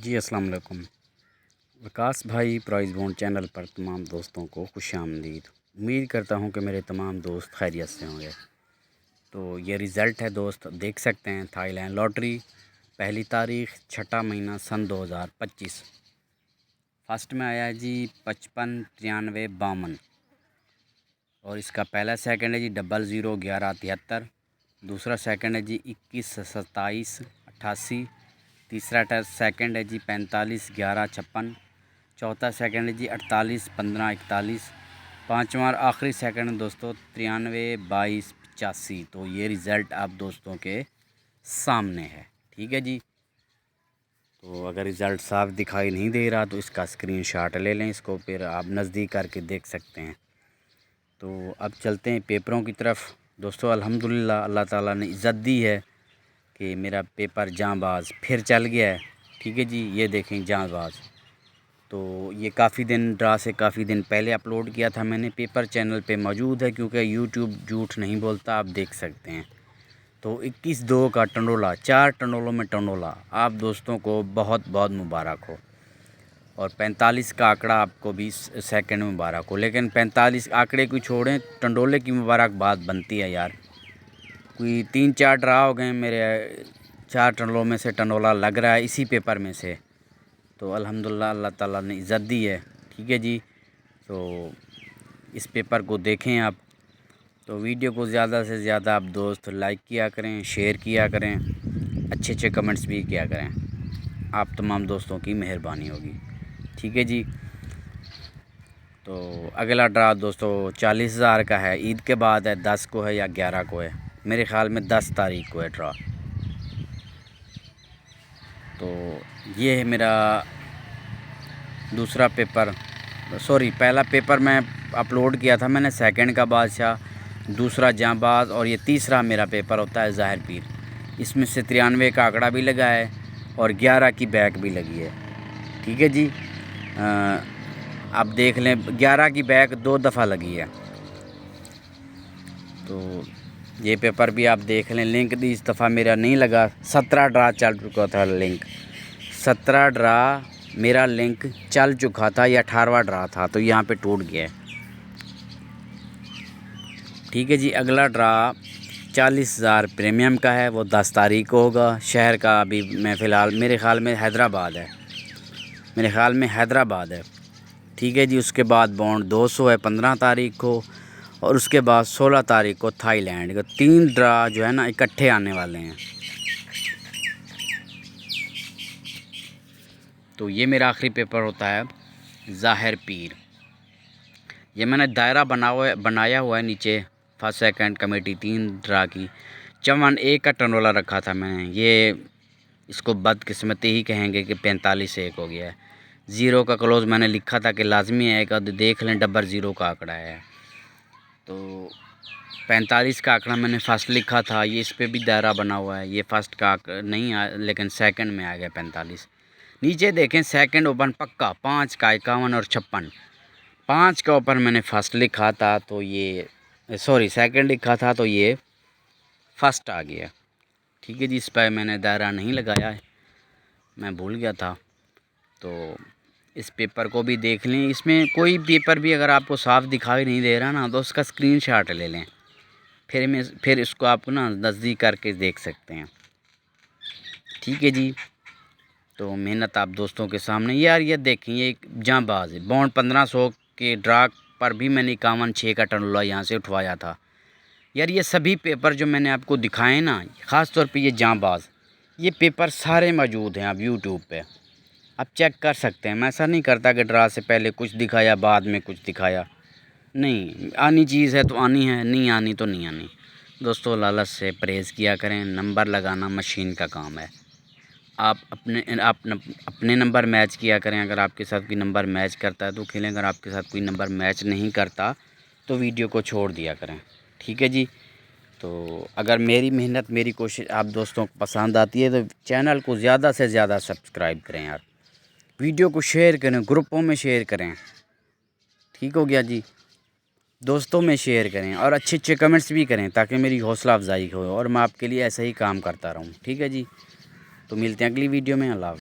جی السلام علیکم۔ وکاس بھائی پرائز بونڈ چینل پر تمام دوستوں کو خوش آمدید۔ امید کرتا ہوں کہ میرے تمام دوست خیریت سے ہوں گے۔ تو یہ رزلٹ ہے دوست، دیکھ سکتے ہیں تھائی لینڈ لاٹری، پہلی تاریخ 6 مہینہ سن 2025۔ فرسٹ میں آیا ہے جی 55 93 52، اور اس کا پہلا سیکنڈ ہے جی 00 11 73، دوسرا سیکنڈ ہے جی 21 27 88، تیسرا سیکنڈ ہے جی 45 11 56، چوتھا سیکنڈ ہے جی 48 15 41، پانچواں اور آخری سیکنڈ دوستوں 93 22 85۔ تو یہ رزلٹ آپ دوستوں کے سامنے ہے، ٹھیک ہے جی۔ تو اگر رزلٹ صاف دکھائی نہیں دے رہا تو اس کا اسکرین شاٹ لے لیں، اس کو پھر آپ نزدیک کر کے دیکھ سکتے ہیں۔ تو اب چلتے ہیں پیپروں کی طرف دوستوں۔ الحمدللہ اللہ تعالیٰ نے عزت دی ہے کہ میرا پیپر جاں باز پھر چل گیا ہے، ٹھیک ہے جی۔ یہ دیکھیں جاں باز، تو یہ کافی دن پہلے اپلوڈ کیا تھا میں نے، پیپر چینل پہ موجود ہے کیونکہ یوٹیوب جھوٹ نہیں بولتا، آپ دیکھ سکتے ہیں۔ تو 21/2 کا ٹنڈولا، 4 ٹنڈولوں میں ٹنڈولا، آپ دوستوں کو بہت بہت مبارک ہو، اور 45 کا آنکڑا آپ کو بھی سیکنڈ میں مبارک ہو۔ لیکن 45 آنکڑے کو چھوڑیں، ٹنڈولے کی مبارک بات بنتی ہے یار۔ کوئی 3-4 ڈرا ہو گئے میرے، 4 ٹنڈولوں میں سے ٹنڈولا لگ رہا ہے اسی پیپر میں سے، تو الحمدللہ اللہ تعالیٰ نے عزت دی ہے، ٹھیک ہے جی۔ تو اس پیپر کو دیکھیں آپ، تو ویڈیو کو زیادہ سے زیادہ آپ دوست لائک کیا کریں، شیئر کیا کریں، اچھے کمنٹس بھی کیا کریں، آپ تمام دوستوں کی مہربانی ہوگی، ٹھیک ہے جی۔ تو اگلا ڈرا دوستو 40,000 کا ہے، عید کے بعد ہے، 10 کو ہے یا 11 کو ہے، میرے خیال میں 10 تاریخ کو ہے ڈرا۔ تو یہ ہے میرا دوسرا پیپر، پہلا پیپر میں اپلوڈ کیا تھا میں نے، سیکنڈ کا بادشاہ، دوسرا جاں باز، اور یہ تیسرا میرا پیپر ہوتا ہے ظاہر پیر۔ اس میں سے 93 کا آنکڑا بھی لگا ہے اور 11 کی بیک بھی لگی ہے، ٹھیک ہے جی۔ آپ دیکھ لیں 11 کی بیک 2 دفعہ لگی ہے، تو یہ پیپر بھی آپ دیکھ لیں۔ لنک بھی اس دفعہ میرا نہیں لگا، 17 ڈرا چل چکا تھا لنک، 17 ڈرا میرا لنک چل چکا تھا، یہ 18واں ڈرا تھا، تو یہاں پہ ٹوٹ گیا ہے، ٹھیک ہے جی۔ اگلا ڈرا 40,000 پریمیم کا ہے، وہ 10 تاریخ کو ہوگا۔ شہر کا ابھی میں فی الحال میرے خیال میں حیدرآباد ہے، ٹھیک ہے جی۔ اس کے بعد بونڈ 200 ہے 15 تاریخ کو، اور اس کے بعد 16 تاریخ کو تھائی لینڈ کا۔ 3 ڈرا جو ہے نا اکٹھے آنے والے ہیں۔ تو یہ میرا آخری پیپر ہوتا ہے ظاہر پیر۔ یہ میں نے دائرہ بنایا ہوا ہے نیچے، فرسٹ سیکنڈ کمیٹی 3 ڈرا کی، 54 کا ٹنڈولا رکھا تھا میں نے۔ یہ اس کو بدقسمتی ہی کہیں گے کہ 45 ہو گیا ہے۔ 0 کا کلوز میں نے لکھا تھا کہ لازمی ہے، ایک دیکھ لیں 00 کا آنکڑا ہے، تو 45 کا آنکڑا میں نے فرسٹ لکھا تھا۔ یہ اس پہ بھی دائرہ بنا ہوا ہے، یہ فرسٹ کا نہیں آیا لیکن سیکنڈ میں آ گیا 45۔ نیچے دیکھیں سیکنڈ اوپن پکا 5 کا 51 اور 56، 5 کا اوپر میں نے فرسٹ لکھا تھا، تو یہ سیکنڈ لکھا تھا، تو یہ فرسٹ آ گیا، ٹھیک ہے جی۔ اس پہ میں نے دائرہ نہیں لگایا ہے، میں بھول گیا تھا۔ تو اس پیپر کو بھی دیکھ لیں، اس میں کوئی پیپر بھی اگر آپ کو صاف دکھائی نہیں دے رہا نا تو اس کا اسکرین شاٹ لے لیں، پھر اس کو آپ نا نزدیک کر کے دیکھ سکتے ہیں، ٹھیک ہے جی۔ تو محنت آپ دوستوں کے سامنے، یار یہ دیکھیں یہ ایک جاں باز ہے، بونڈ 1500 کے ڈرا پر بھی میں نے 51 کا ٹنڈولا یہاں سے اٹھوایا تھا۔ یار یہ سبھی پیپر جو میں نے آپ کو دکھائے نا، خاص طور پہ یہ جاں باز، یہ پیپر سارے موجود ہیں اب یوٹیوب پہ، آپ چیک کر سکتے ہیں۔ میں ایسا نہیں کرتا کہ ڈرا سے پہلے کچھ دکھایا بعد میں کچھ دکھایا، نہیں، آنی چیز ہے تو آنی ہے، نہیں آنی تو نہیں آنی۔ دوستو لالچ سے پرہیز کیا کریں، نمبر لگانا مشین کا کام ہے، آپ اپنے نمبر میچ کیا کریں۔ اگر آپ کے ساتھ کوئی نمبر میچ کرتا ہے تو کھیلیں، اگر آپ کے ساتھ کوئی نمبر میچ نہیں کرتا تو ویڈیو کو چھوڑ دیا کریں، ٹھیک ہے جی۔ تو اگر میری محنت میری کوشش آپ دوستوں کو پسند آتی ہے تو چینل کو زیادہ سے زیادہ سبسکرائب کریں یار، ویڈیو کو شیئر کریں، گروپوں میں شیئر کریں، ٹھیک ہو گیا جی، دوستوں میں شیئر کریں، اور اچھے کمنٹس بھی کریں تاکہ میری حوصلہ افزائی ہو اور میں آپ کے لیے ایسا ہی کام کرتا رہوں، ٹھیک ہے جی۔ تو ملتے ہیں اگلی ویڈیو میں، اللہ حافظ۔